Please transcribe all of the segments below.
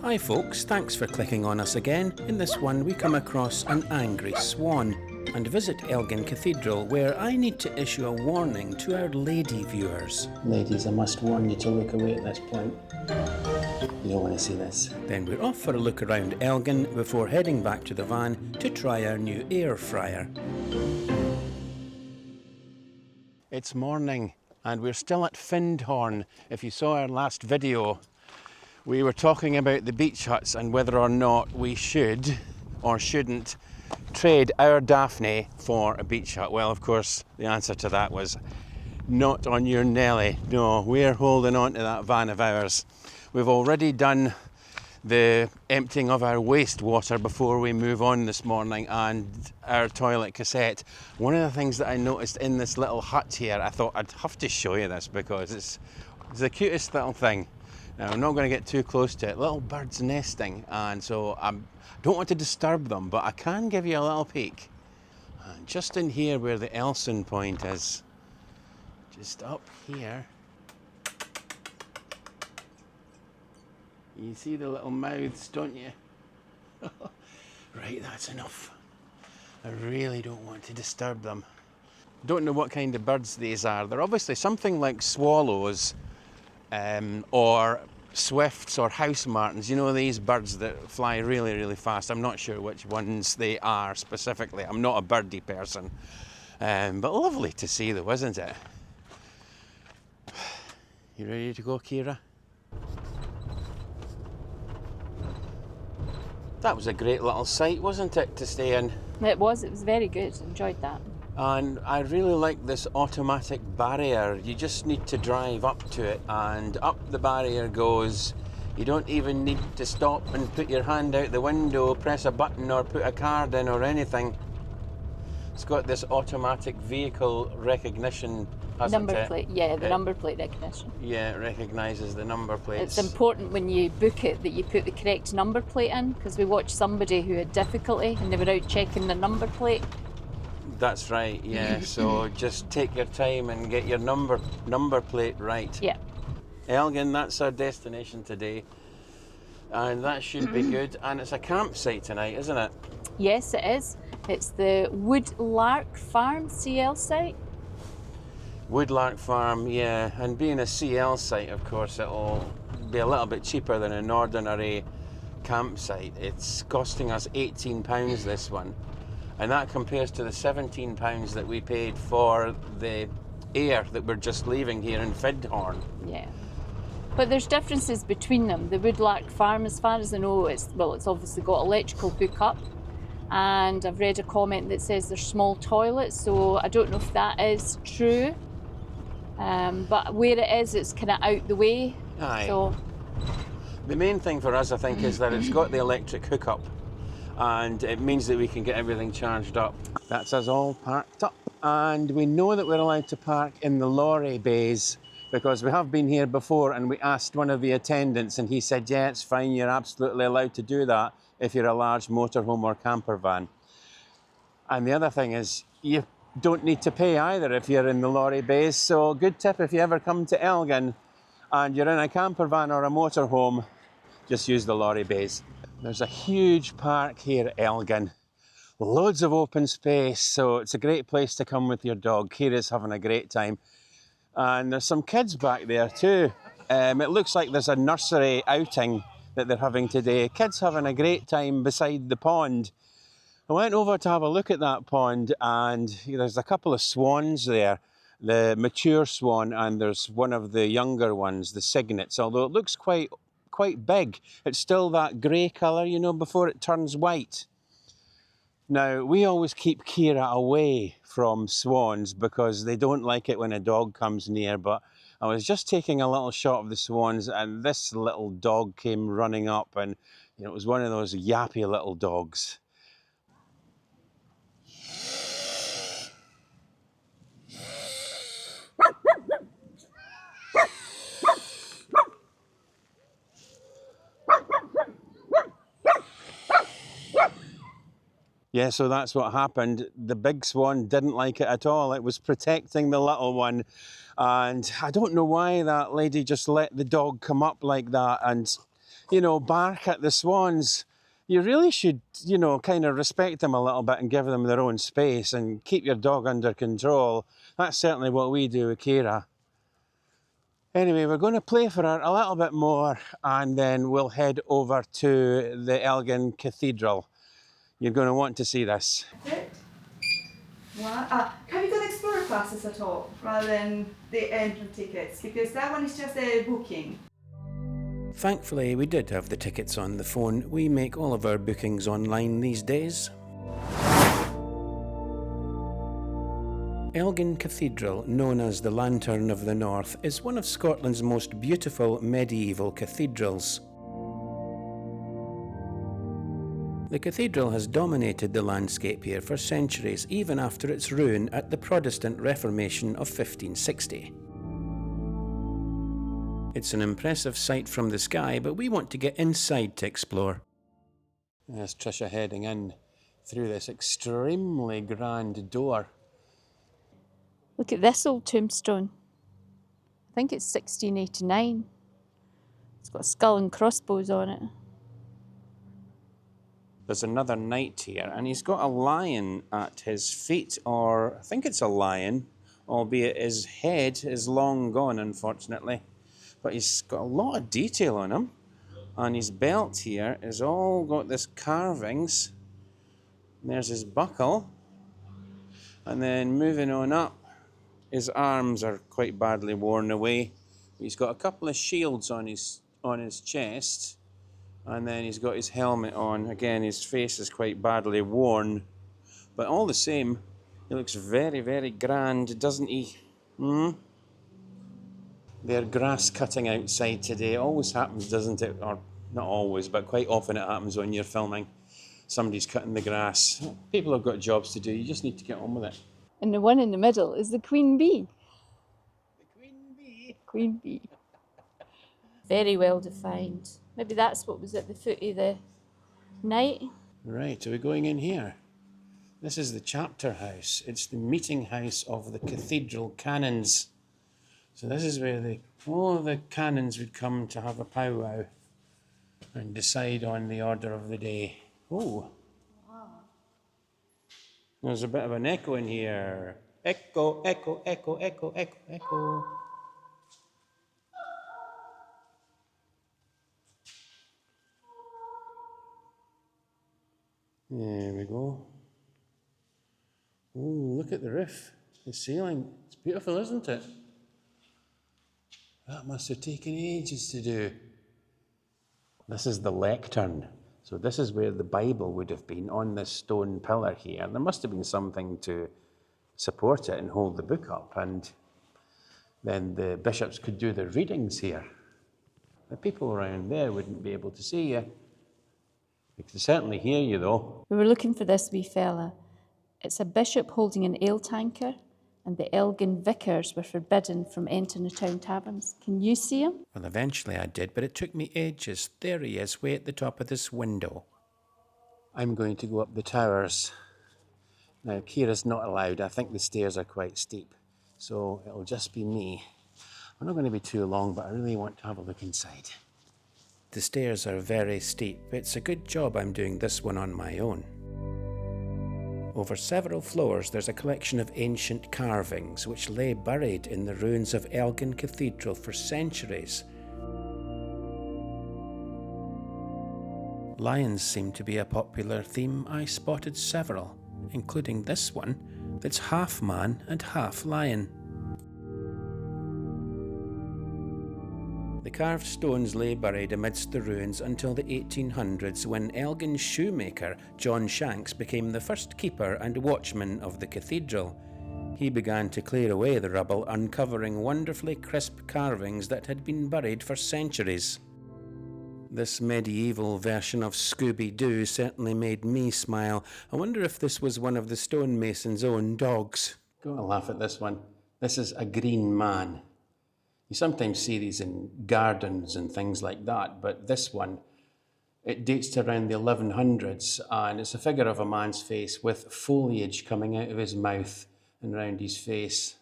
Hi folks, thanks for clicking on us again. In this one we come across an angry swan and visit Elgin Cathedral, where I need to issue a warning to our lady viewers. Ladies, I must warn you to look away at this point. You don't want to see this. Then we're off for a look around Elgin before heading back to the van to try our new air fryer. It's morning and we're still at Finhorn. If you saw our last video, we were talking about the beach huts and whether or not we should or shouldn't trade our Daphne for a beach hut. Well, of course, the answer to that was not on your Nelly. No, we're holding on to that van of ours. We've already done the emptying of our wastewater before we move on this morning, and our toilet cassette. One of the things that I noticed in this little hut here, I thought I'd have to show you this because it's the cutest little thing. Now, I'm not going to get too close to it. Little birds nesting, and so I don't want to disturb them, but I can give you a little peek. And just in here where the Elgin point is, just up here, you see the little mouths, don't you? Right, that's enough. I really don't want to disturb them. Don't know what kind of birds these are. They're obviously something like swallows, or swifts or house martins. You know, these birds that fly really, really fast. I'm not sure which ones they are specifically. I'm not a birdie person. But lovely to see though, isn't it? You ready to go, Kira? That was a great little site, wasn't it, to stay in? It was very good. Enjoyed that. And I really like this automatic barrier. You just need to drive up to it and up the barrier goes. You don't even need to stop and put your hand out the window, press a button or put a card in or anything. It's got this automatic vehicle recognition, hasn't it? Number plate, yeah, the number plate recognition. Yeah, it recognises the number plates. It's important when you book it that you put the correct number plate in, because we watched somebody who had difficulty and they were out checking the number plate. That's right, yeah. So just take your time and get your number plate right. Yeah. Elgin, that's our destination today. And that should be good. And it's a campsite tonight, isn't it? Yes, it is. It's the Woodlark Farm CL site. Woodlark Farm, yeah. And being a CL site, of course, it'll be a little bit cheaper than an ordinary campsite. It's costing us £18 this one. And that compares to the £17 that we paid for the air that we're just leaving here in Finhorn. Yeah. But there's differences between them. The Woodlark Farm, as far as I know, it's obviously got electrical hookup. And I've read a comment that says there's small toilets, so I don't know if that is true. But where it is, it's kind of out the way. Aye. So the main thing for us, I think, is that it's got the electric hookup. And it means that we can get everything charged up. That's us all parked up. And we know that we're allowed to park in the lorry bays because we have been here before and we asked one of the attendants and he said, yeah, it's fine, you're absolutely allowed to do that if you're a large motorhome or camper van. And the other thing is, you don't need to pay either if you're in the lorry bays. So good tip if you ever come to Elgin and you're in a camper van or a motorhome, just use the lorry bays. There's a huge park here at Elgin, loads of open space, so it's a great place to come with your dog. Kira's having a great time. And there's some kids back there too. It looks like there's a nursery outing that they're having today. Kids having a great time beside the pond. I went over to have a look at that pond and there's a couple of swans there, the mature swan and there's one of the younger ones, the cygnets, although it looks quite big. It's still that grey colour, you know, before it turns white. Now, we always keep Kira away from swans because they don't like it when a dog comes near, but I was just taking a little shot of the swans and this little dog came running up and it was one of those yappy little dogs. Yeah, so that's what happened. The big swan didn't like it at all. It was protecting the little one. And I don't know why that lady just let the dog come up like that. And you know, bark at the swans, you really should, you know, kind of respect them a little bit and give them their own space and keep your dog under control. That's certainly what we do with Kira. Anyway, we're going to play for her a little bit more and then we'll head over to the Elgin Cathedral. You're going to want to see this. Wow. Have you got explorer classes at all, rather than the entry tickets? Because that one is just a booking. Thankfully, we did have the tickets on the phone. We make all of our bookings online these days. Elgin Cathedral, known as the Lantern of the North, is one of Scotland's most beautiful medieval cathedrals. The cathedral has dominated the landscape here for centuries, even after its ruin at the Protestant Reformation of 1560. It's an impressive sight from the sky, but we want to get inside to explore. There's Tricia heading in through this extremely grand door. Look at this old tombstone. I think it's 1689. It's got a skull and crossbows on it. There's another knight here, and he's got a lion at his feet, or I think it's a lion, albeit his head is long gone, unfortunately. But he's got a lot of detail on him, and his belt here is all got this carvings. And there's his buckle, and then moving on up, his arms are quite badly worn away. He's got a couple of shields on his chest. And then he's got his helmet on. Again, his face is quite badly worn. But all the same, he looks very, very grand, doesn't he? They're grass cutting outside today. It always happens, doesn't it? Or not always, but quite often it happens when you're filming. Somebody's cutting the grass. People have got jobs to do. You just need to get on with it. And the one in the middle is the queen bee. The queen bee. Queen bee. Very well defined. Maybe that's what was at the foot of the knight. Right, are we going in here? This is the chapter house. It's the meeting house of the cathedral canons. So this is where all the canons would come to have a powwow and decide on the order of the day. Oh. Wow. There's a bit of an echo in here. Echo, echo, echo, echo, echo, echo. There we go. Oh, look at the roof, the ceiling. It's beautiful, isn't it? That must have taken ages to do. This is the lectern. So this is where the Bible would have been, on this stone pillar here. There must have been something to support it and hold the book up, and then the bishops could do their readings here. The people around there wouldn't be able to see you. They can certainly hear you, though. We were looking for this wee fella. It's a bishop holding an ale tanker, and the Elgin vicars were forbidden from entering the town taverns. Can you see him? Well, eventually I did, but it took me ages. There he is, way at the top of this window. I'm going to go up the towers. Now, Kira's not allowed. I think the stairs are quite steep, so it'll just be me. I'm not going to be too long, but I really want to have a look inside. The stairs are very steep. It's a good job I'm doing this one on my own. Over several floors, there's a collection of ancient carvings which lay buried in the ruins of Elgin Cathedral for centuries. Lions seem to be a popular theme. I spotted several, including this one that's half man and half lion. The carved stones lay buried amidst the ruins until the 1800s, when Elgin shoemaker John Shanks became the first keeper and watchman of the cathedral. He began to clear away the rubble, uncovering wonderfully crisp carvings that had been buried for centuries. This medieval version of Scooby-Doo certainly made me smile. I wonder if this was one of the stonemason's own dogs. Don't laugh at this one. This is a green man. You sometimes see these in gardens and things like that, but this one, it dates to around the 1100s, and it's a figure of a man's face with foliage coming out of his mouth and round his face.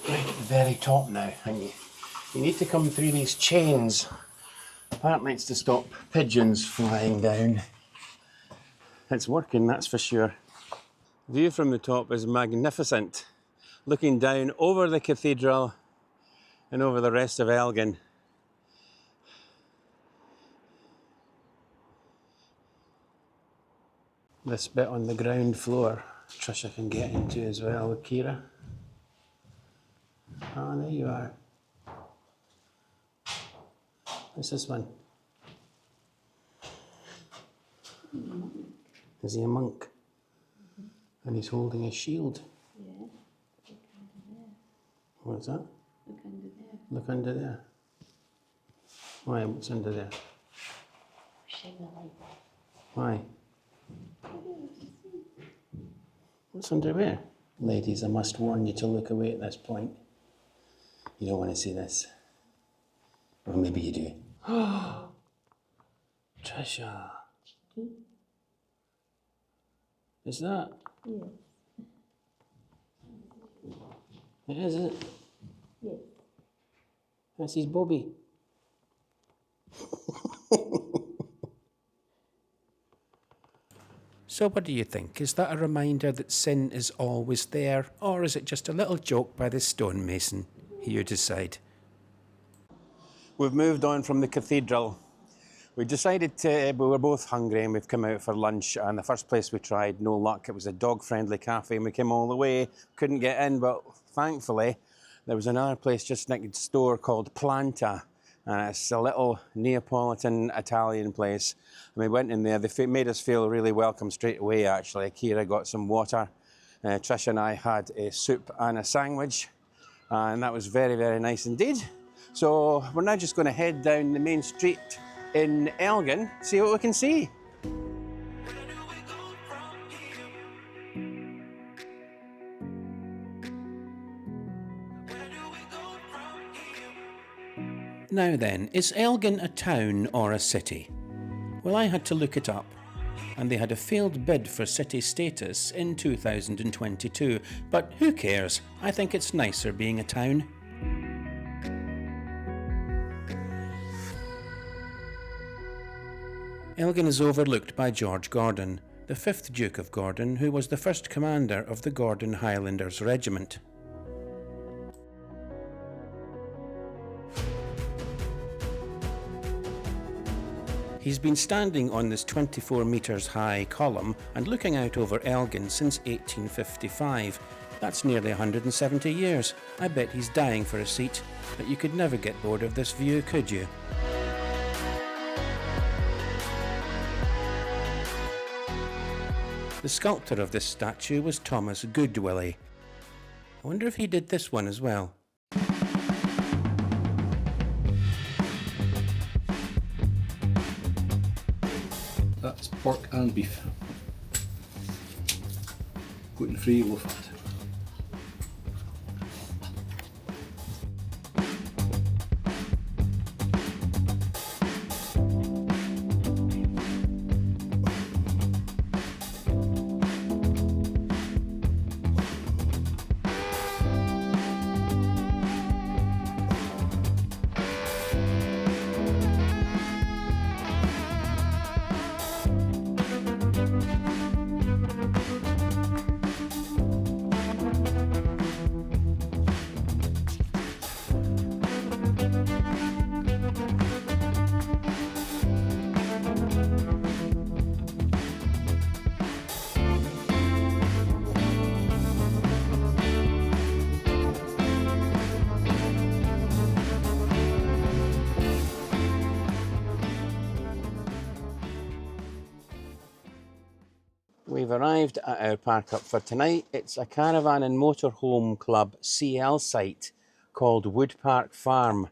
Right at the very top now, aren't you? You need to come through these chains. Apparently it's to stop pigeons flying down. It's working, that's for sure. View from the top is magnificent. Looking down over the cathedral and over the rest of Elgin. This bit on the ground floor, Tricia can get into as well with Kira. Ah, there you are. What's this one? Is he a monk? And he's holding a shield. Yeah, look under there. What's that? Look under there. Look under there. Why? What's under there? Shine the light. Why? What's under there? Ladies, I must warn you to look away at this point. You don't want to see this. Or maybe you do. Tricia. Is that? Yes. It is, isn't it? Yes. That's his Bobby. So what do you think? Is that a reminder that sin is always there, or is it just a little joke by the stonemason? You decide. We've moved on from the cathedral. We decided we were both hungry and we've come out for lunch, and the first place we tried, no luck. It was a dog-friendly cafe and we came all the way, couldn't get in, but thankfully there was another place just next door called Planta. And it's a little Neapolitan Italian place. And we went in there, they made us feel really welcome straight away actually. Kira got some water, Tricia and I had a soup and a sandwich, and that was very, very nice indeed. So we're now just going to head down the main street in Elgin, see what we can see. Now then, is Elgin a town or a city? Well, I had to look it up, and they had a failed bid for city status in 2022, but who cares? I think it's nicer being a town. Elgin is overlooked by George Gordon, the 5th Duke of Gordon, who was the first commander of the Gordon Highlanders Regiment. He's been standing on this 24 metres high column and looking out over Elgin since 1855. That's nearly 170 years. I bet he's dying for a seat, but you could never get bored of this view, could you? The sculptor of this statue was Thomas Goodwillie. I wonder if he did this one as well. That's pork and beef. Gluten-free, low fat. We've arrived at our park up for tonight. It's a caravan and motorhome club CL site called Wood Park Farm,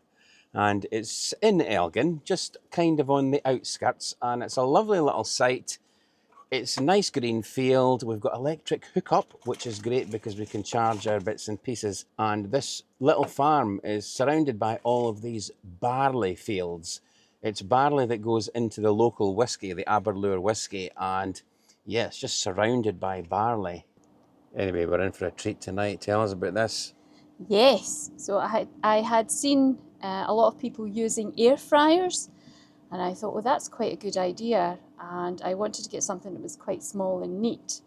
and it's in Elgin, just kind of on the outskirts, and it's a lovely little site. It's a nice green field. We've got electric hookup, which is great because we can charge our bits and pieces, and this little farm is surrounded by all of these barley fields. It's barley that goes into the local whiskey, the Aberlour whiskey, and yeah, it's just surrounded by barley. Anyway, we're in for a treat tonight. Tell us about this. Yes, so I had seen a lot of people using air fryers, and I thought, well, that's quite a good idea, and I wanted to get something that was quite small and neat.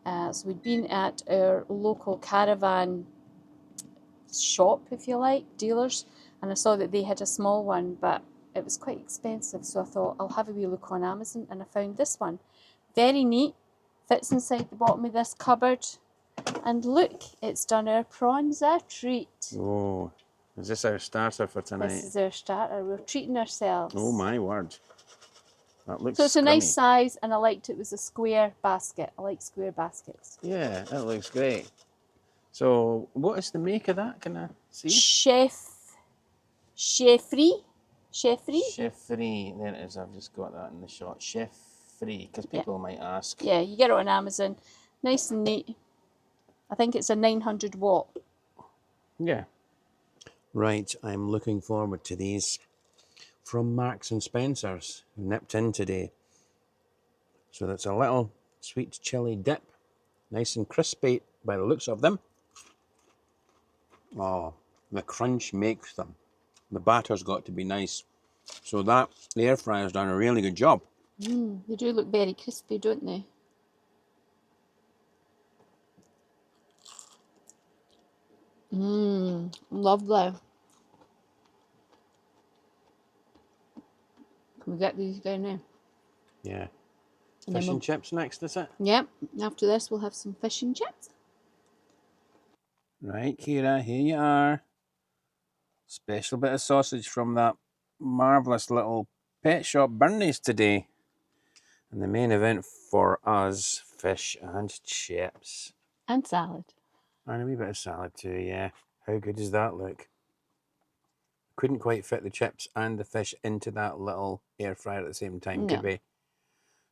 So we'd been at our local caravan shop, if you like, dealers, and I saw that they had a small one, but it was quite expensive, so I thought I'll have a wee look on Amazon, and I found this one. Very neat, fits inside the bottom of this cupboard, and look, it's done our prawns a treat. Oh, is this our starter for tonight? This is our starter, we're treating ourselves. Oh my word. That looks So it's a scrummy. nice size, and I liked it was a square basket. I like square baskets. Yeah, that looks great. So, what is the make of that? Can I see? Chef-free. Chef free. There it is. I've just got that in the shot. Chef free, because people might ask. Yeah, you get it on Amazon. Nice and neat. I think it's a 900 watt. Yeah. Right, I'm looking forward to these from Marks and Spencer's. Nipped in today. So that's a little sweet chili dip. Nice and crispy by the looks of them. Oh, the crunch makes them. The batter's got to be nice. So that, the air fryer's done a really good job. They do look very crispy, don't they? Lovely. Can we get these down now? Yeah. And Fish then and chips next, is it? Yep. After this, we'll have some fish and chips. Right, Kira, here you are. Special bit of sausage from that marvellous little pet shop Bernie's today. And the main event for us, fish and chips. And salad. And a wee bit of salad too, yeah. How good does that look? Couldn't quite fit the chips and the fish into that little air fryer at the same time, could we?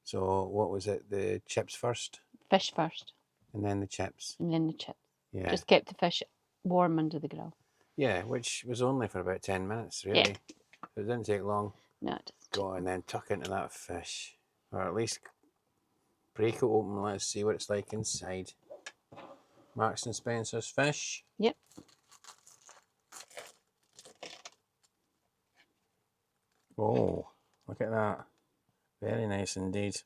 So what was it? The chips first? Fish first. And then the chips. And then the chips. Yeah. Just kept the fish warm under the grill. Yeah, which was only for about 10 minutes, really. Yeah. It didn't take long. No, it doesn't. Go and then tuck into that fish. Or at least break it open and let us see what it's like inside. Marks and Spencer's fish. Yep. Oh, look at that. Very nice indeed.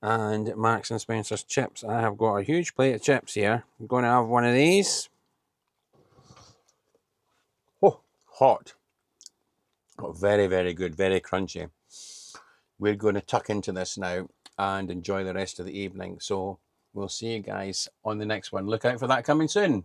And Marks and Spencer's chips. I have got a huge plate of chips here. I'm going to have one of these. Oh, hot. Oh, very, very good. Very crunchy. We're going to tuck into this now and enjoy the rest of the evening. So we'll see you guys on the next one. Look out for that coming soon.